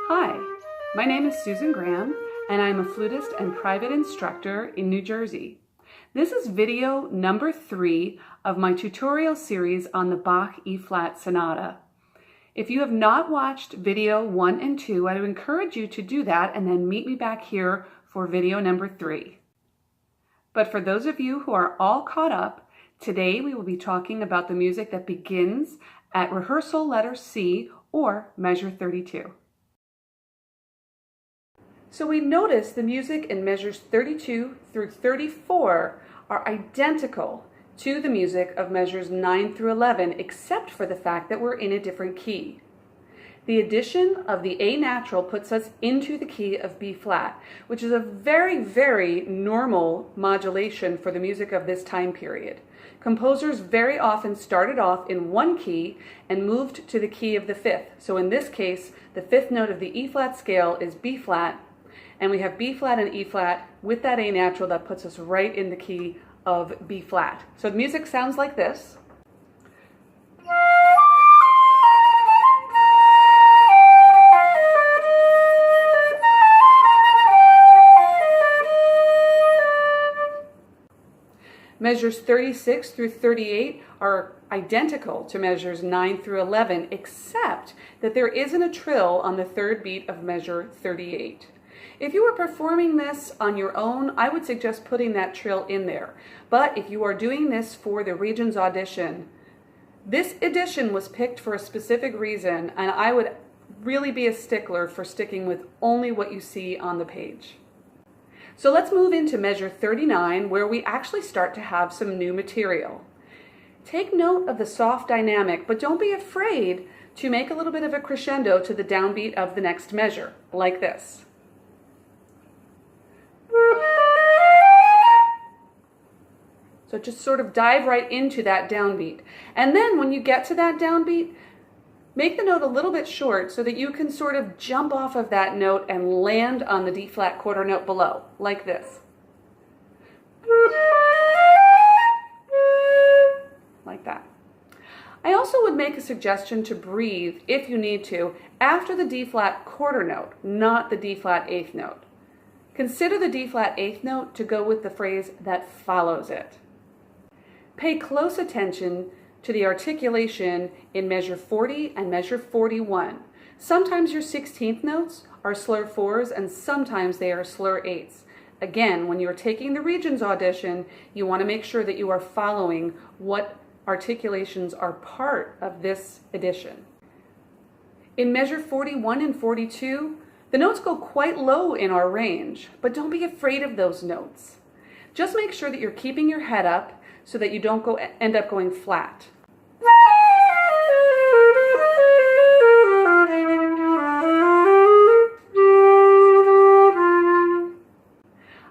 Hi, my name is Susan Graham, and I'm a flutist and private instructor in New Jersey. This is video number 3 of my tutorial series on the Bach Eb Sonata. If you have not watched video 1 and 2, I would encourage you to do that and then meet me back here for video number 3. But for those of you who are all caught up, today we will be talking about the music that begins at rehearsal letter C or measure 32. So we notice the music in measures 32 through 34 are identical to the music of measures 9 through 11, except for the fact that we're in a different key. The addition of the A natural puts us into the key of B flat, which is a very, very normal modulation for the music of this time period. Composers very often started off in one key and moved to the key of the fifth. So in this case, the fifth note of the E flat scale is B flat, and we have B flat and E flat with that A natural that puts us right in the key of B flat. So the music sounds like this. Measures 36 through 38 are identical to measures 9 through 11, except that there isn't a trill on the third beat of measure 38. If you are performing this on your own, I would suggest putting that trill in there. But if you are doing this for the Regents audition, this edition was picked for a specific reason, and I would really be a stickler for sticking with only what you see on the page. So let's move into measure 39, where we actually start to have some new material. Take note of the soft dynamic, but don't be afraid to make a little bit of a crescendo to the downbeat of the next measure, like this. So just sort of dive right into that downbeat. And then when you get to that downbeat, make the note a little bit short so that you can sort of jump off of that note and land on the D flat quarter note below, like this. Like that. I also would make a suggestion to breathe, if you need to, after the D flat quarter note, not the D flat eighth note. Consider the D flat eighth note to go with the phrase that follows it. Pay close attention to the articulation in measure 40 and measure 41. Sometimes your 16th notes are slur 4s and sometimes they are slur 8s. Again, when you're taking the Regents audition, you want to make sure that you are following what articulations are part of this edition. In measure 41 and 42, the notes go quite low in our range, but don't be afraid of those notes. Just make sure that you're keeping your head up so that you don't end up going flat.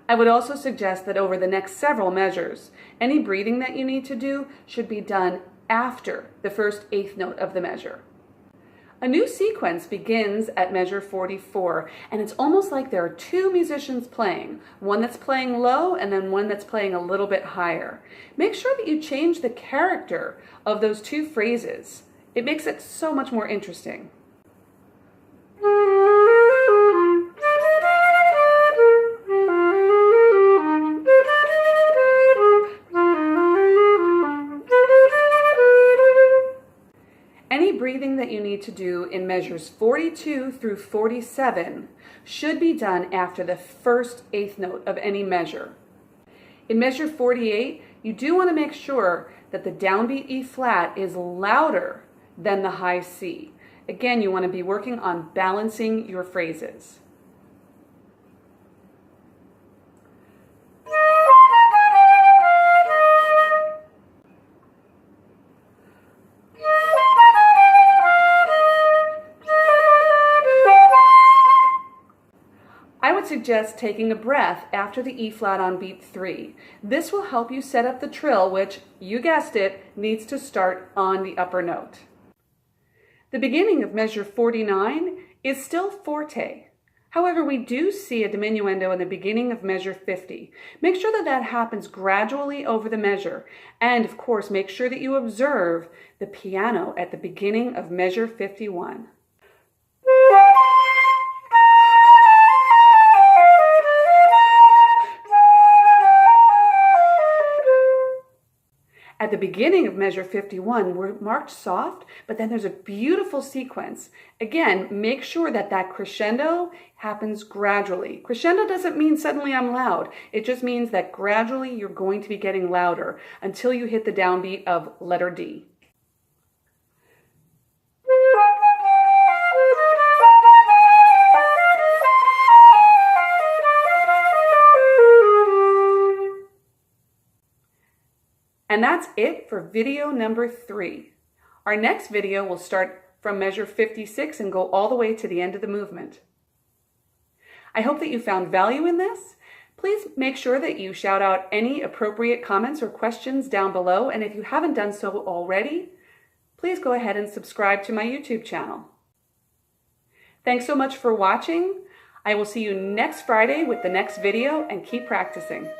I would also suggest that over the next several measures, any breathing that you need to do should be done after the first eighth note of the measure. A new sequence begins at measure 44, and it's almost like there are two musicians playing, one that's playing low and then one that's playing a little bit higher. Make sure that you change the character of those two phrases. It makes it so much more interesting. Any breathing that you need to do in measures 42 through 47 should be done after the first eighth note of any measure. In measure 48, you do want to make sure that the downbeat E flat is louder than the high C. Again, you want to be working on balancing your phrases. I would suggest taking a breath after the E flat on beat 3. This will help you set up the trill, which, you guessed it, needs to start on the upper note. The beginning of measure 49 is still forte. However, we do see a diminuendo in the beginning of measure 50. Make sure that that happens gradually over the measure. And of course, make sure that you observe the piano at the beginning of measure 51. At the beginning of measure 51, we're marked soft, but then there's a beautiful sequence. Again, make sure that that crescendo happens gradually. Crescendo doesn't mean suddenly I'm loud. It just means that gradually you're going to be getting louder until you hit the downbeat of letter D. And that's it for video number 3. Our next video will start from measure 56 and go all the way to the end of the movement. I hope that you found value in this. Please make sure that you shout out any appropriate comments or questions down below, and if you haven't done so already, please go ahead and subscribe to my YouTube channel. Thanks so much for watching. I will see you next Friday with the next video, and keep practicing.